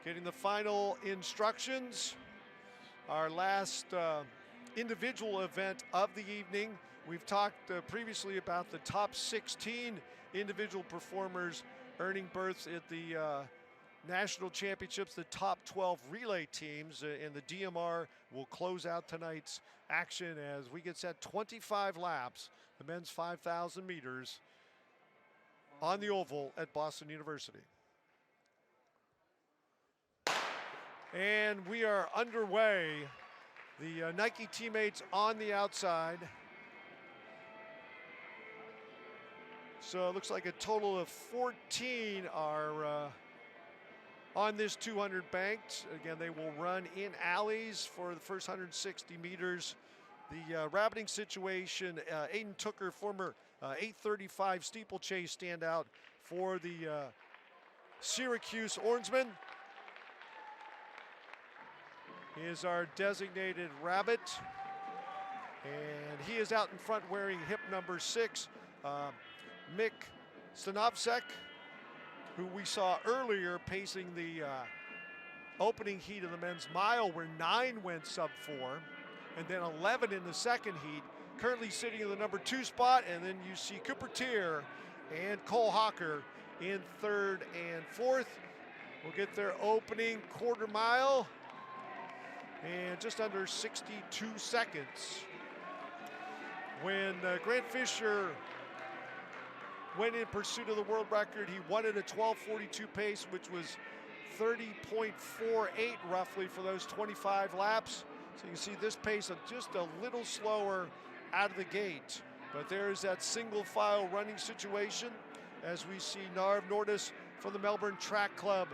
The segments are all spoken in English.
Getting the final instructions. Our last individual event of the evening. We've talked previously about the top 16 individual performers earning berths at the national championships. The top 12 relay teams in the DMR will close out tonight's action as we get set 25 laps, the men's 5,000 meters on the oval at Boston University. And we are underway. The Nike teammates on the outside. So it looks like a total of 14 are on this 200 banked. Again, they will run in alleys for the first 160 meters. The rabbiting situation, Aiden Tooker, former 835 steeplechase standout for the Syracuse Orangemen, is our designated rabbit. And he is out in front wearing hip number 6. Mick Stanovsek, who we saw earlier pacing the opening heat of the men's mile, where 9 went sub 4, and then 11 in the second heat, currently sitting in the number 2 spot. And then you see Cooper Teare and Cole Hocker in 3rd and 4th. We'll get their opening quarter mile and just under 62 seconds. When Grant Fisher went in pursuit of the world record, he won at a 12:42 pace, which was 30.48 roughly for those 25 laps. So you can see this pace of just a little slower out of the gate. But there's that single file running situation as we see Narv Nordis from the Melbourne Track Club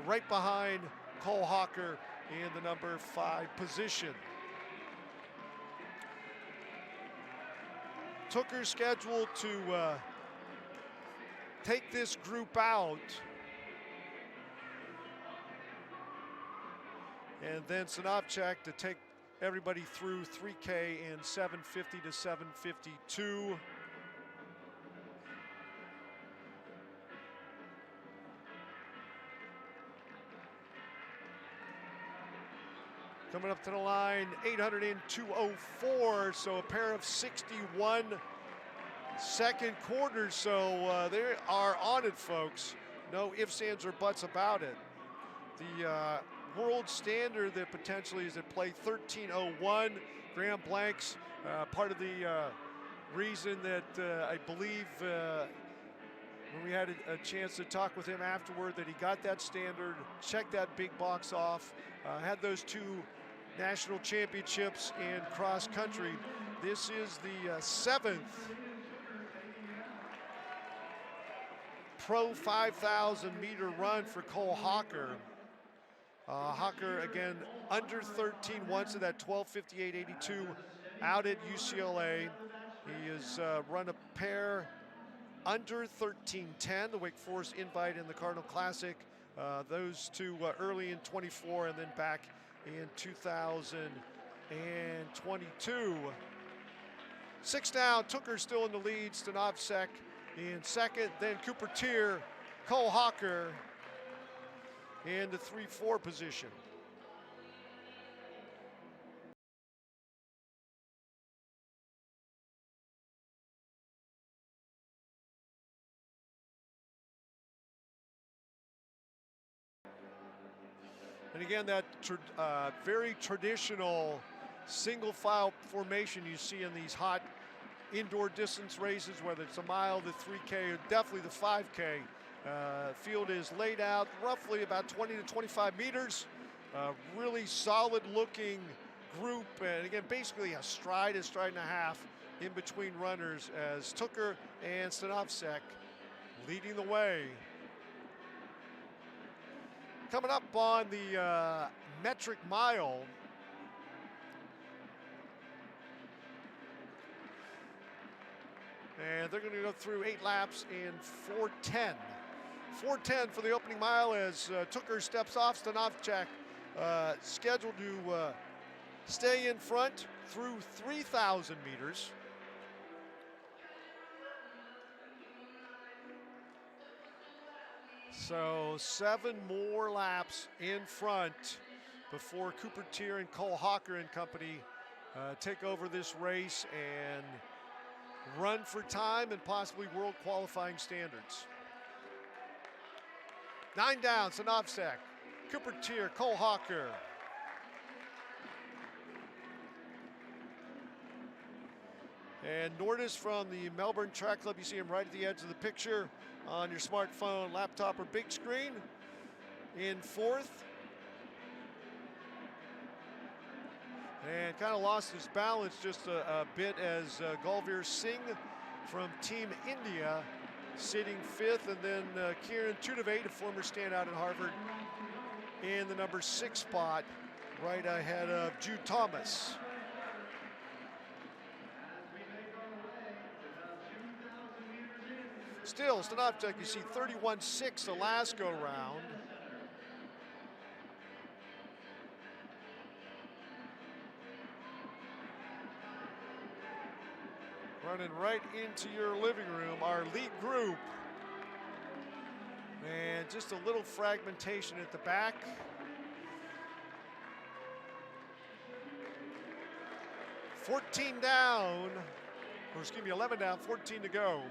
right behind Cole Hocker in the number 5 position. Tooker's scheduled to take this group out, and then Stanovsek to take everybody through 3K in 7:50 to 7:52. Coming up to the line, 800 in 2:04, so a pair of 61 second quarters. So they are on it, folks. No ifs, ands, or buts about it. The world standard that potentially is at play, 13:01. Graham Blanks, part of the reason that I believe when we had a chance to talk with him afterward, that he got that standard, checked that big box off, had those 2 national championships in cross country. This is the 7th pro 5,000 meter run for Cole Hocker. Hocker, again, under 13 once at that 12:58.82 out at UCLA. He has run a pair under 13:10, the Wake Forest Invite and the Cardinal Classic. Those 2 early in 24 and then back in 2022. 6 down, Tooker still in the lead, Stanovsek in 2nd, then Cooper Teare, Cole Hocker in the 3-4 position. And again, that very traditional single file formation you see in these hot indoor distance races, whether it's a mile, the 3K, or definitely the 5K. Field is laid out roughly about 20 to 25 meters. Really solid looking group. And again, basically a stride and a half in between runners as Tooker and Stanovsek leading the way. Coming up on the metric mile, and they're going to go through 8 laps in 4:10. 4:10 for the opening mile as Tooker steps off. Stanovsek scheduled to stay in front through 3,000 meters. So 7 more laps in front before Cooper Teare and Cole Hocker and company take over this race and run for time and possibly world qualifying standards. 9 down, Sanavsek, Cooper Teare, Cole Hocker. And Nordis from the Melbourne Track Club, you see him right at the edge of the picture on your smartphone, laptop, or big screen. In 4th. And kind of lost his balance just a bit as Galveer Singh from Team India sitting 5th, and then Kieran Tudavate, a former standout at Harvard, in the number 6 spot, right ahead of Jude Thomas. Still, Stanoptek, you see 31.6 the last go round. Running right into your living room, our lead group. And just a little fragmentation at the back. $14 down, or excuse me, 11 down, 14 to go.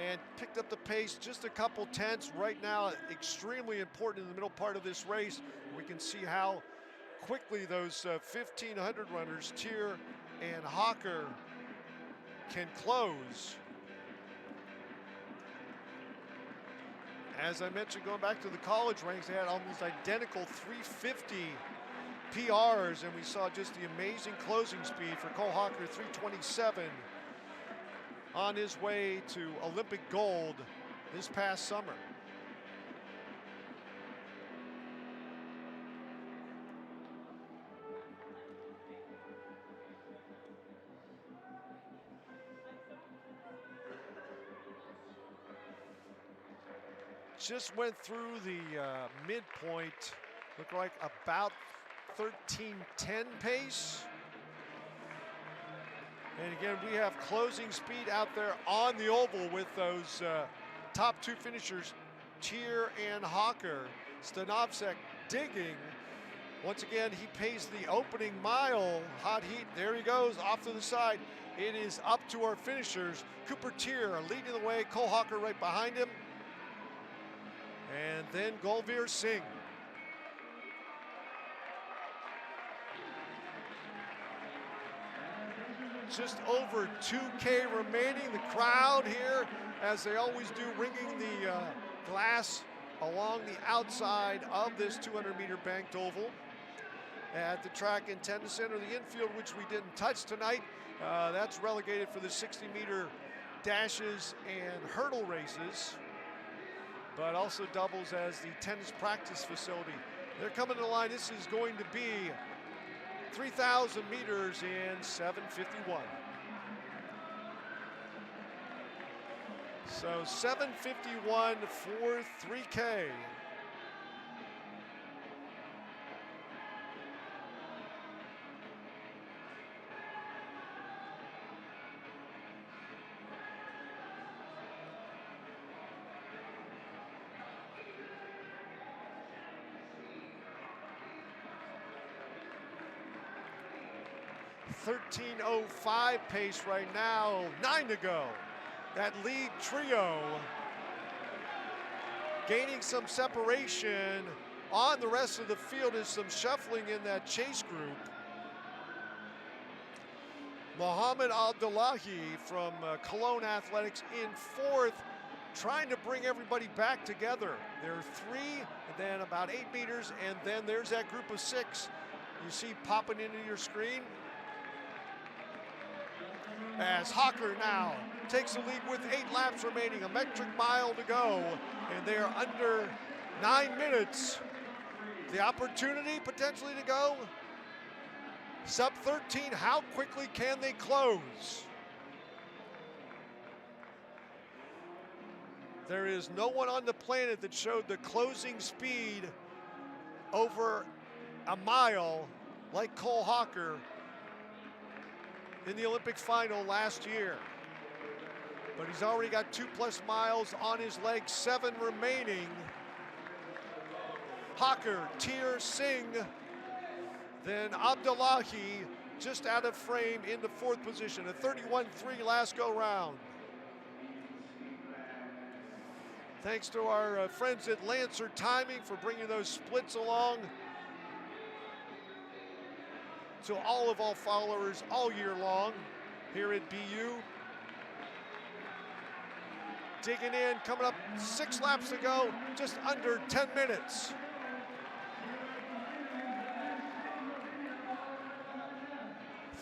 And picked up the pace just a couple tenths. Right now, extremely important in the middle part of this race. We can see how quickly those 1,500 runners, Teare and Hocker, can close. As I mentioned, going back to the college ranks, they had almost identical 350 PRs, and we saw just the amazing closing speed for Cole Hocker, 327, on his way to Olympic gold this past summer. Just went through the midpoint, looked like about 13:10 pace. And again, we have closing speed out there on the oval with those top 2 finishers, Teare and Hocker. Stanovsek digging. Once again, he pays the opening mile. Hot heat, there he goes, off to the side. It is up to our finishers. Cooper Teare leading the way, Cole Hocker right behind him. And then Galveer Singh. Just over 2K remaining. The crowd here, as they always do, ringing the glass along the outside of this 200-meter banked oval. At the track in Tennyson, or the infield, which we didn't touch tonight. That's relegated for the 60-meter dashes and hurdle races, but also doubles as the tennis practice facility. They're coming to the line. This is going to be 3,000 meters in 7:51. So 7:51 for 3K. .13:05 pace right now, 9 to go. That lead trio gaining some separation on the rest of the field, is some shuffling in that chase group. Mohammed Abdullahi from Cologne Athletics in 4th, trying to bring everybody back together. There are 3, and then about 8 meters, and then there's that group of 6 you see popping into your screen. As Hocker now takes the lead with 8 laps remaining, a metric mile to go, and they are under 9 minutes. The opportunity potentially to go sub 13. How quickly can they close? There is no one on the planet that showed the closing speed over a mile like Cole Hocker in the Olympic final last year. but he's already got 2+ miles on his legs, 7 remaining. Hocker, Teare, Singh, then Abdullahi just out of frame in the 4th position, a 31.3 last go round. Thanks to our friends at Lancer Timing for bringing those splits along to all of our followers all year long here at BU. Digging in, coming up 6 laps to go, just under 10 minutes.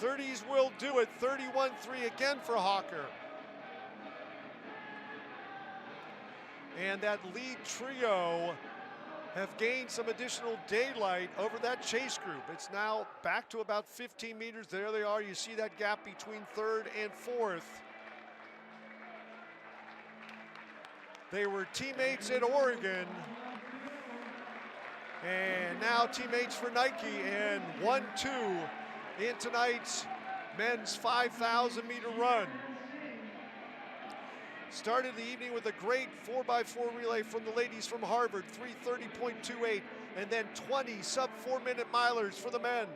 '30s will do it, 31.3 again for Hocker. And that lead trio have gained some additional daylight over that chase group. It's now back to about 15 meters. There they are. You see that gap between 3rd and 4th. They were teammates at Oregon, and now teammates for Nike, and 1-2 in tonight's men's 5,000 meter run. Started the evening with a great 4x4 relay from the ladies from Harvard, 3:30.28, and then 20 sub-4-minute milers for the men,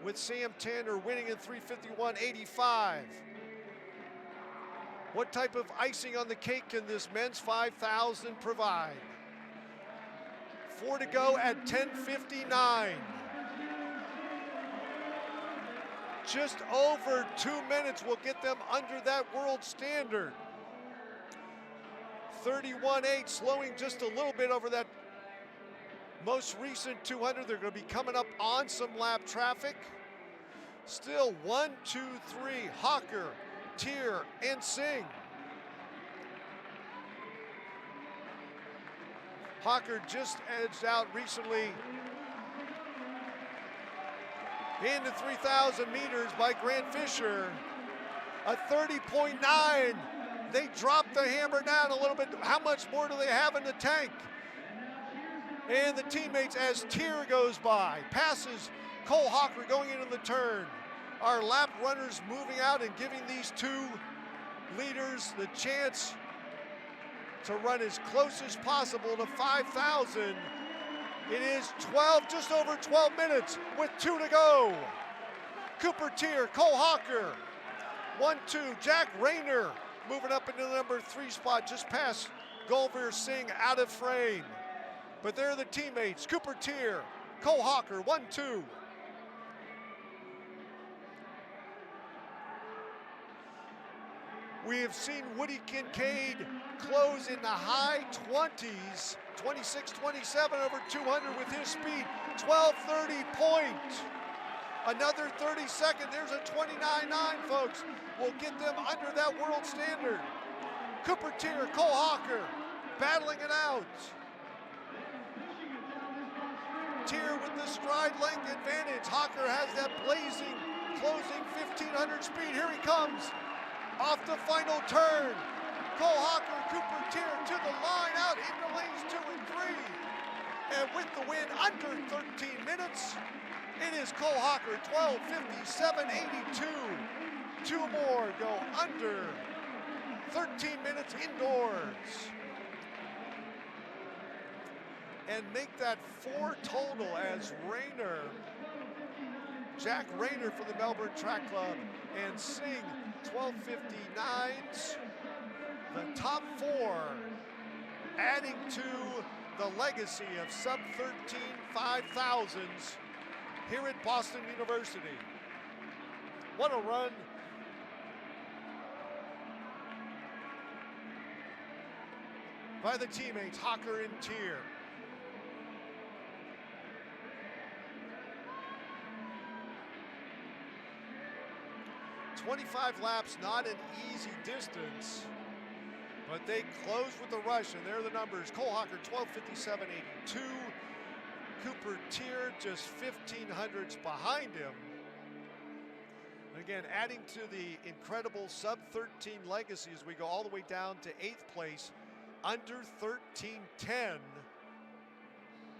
with Sam Tanner winning in 3:51.85. What type of icing on the cake can this men's 5,000 provide? 4 to go at 10:59. Just over 2 minutes will get them under that world standard. 31.8, slowing just a little bit over that most recent 200. They're going to be coming up on some lap traffic. Still 1, 2, 3, Hocker, Teare, and Singh. Hocker just edged out recently in the 3,000 meters by Grant Fisher, a 30.9. They dropped the hammer down a little bit. How much more do they have in the tank? And the teammates as Teare goes by, passes Cole Hocker going into the turn. Our lap runners moving out and giving these 2 leaders the chance to run as close as possible to 5,000. It is 12, just over 12 minutes with 2 to go. Cooper Teare, Cole Hocker, 1-2, Jack Rayner moving up into the number 3 spot, just past Gulveer Singh out of frame. But they're the teammates, Cooper Teare, Cole Hocker, 1-2. We have seen Woody Kincaid close in the high 20s, 26-27 over 200 with his speed, 12:30 point. Another 32nd, there's a 29.9, folks. Will get them under that world standard. Cooper Teare, Cole Hocker, battling it out. Teare with the stride length advantage. Hocker has that blazing, closing 1,500 speed. Here he comes, off the final turn. Cole Hocker, Cooper Teare to the line, out into lanes 2 and 3. And with the win under 13 minutes, it is Cole Hocker, 12:57.82. 2 more go under 13 minutes indoors. And make that 4 total as Rayner, Jack Rayner for the Melbourne Track Club, and Singh 12:59s. The top 4 adding to the legacy of sub-13 5,000s here at Boston University. What a run. By the teammates, Hocker and Teare. "25 laps, not an easy distance, but they close with a rush, and there are the numbers. Cole Hocker, 12:57.82. Cooper Teare just 1,500s behind him. Again, adding to the incredible sub-13 legacy as we go all the way down to 8th place, under 13:10.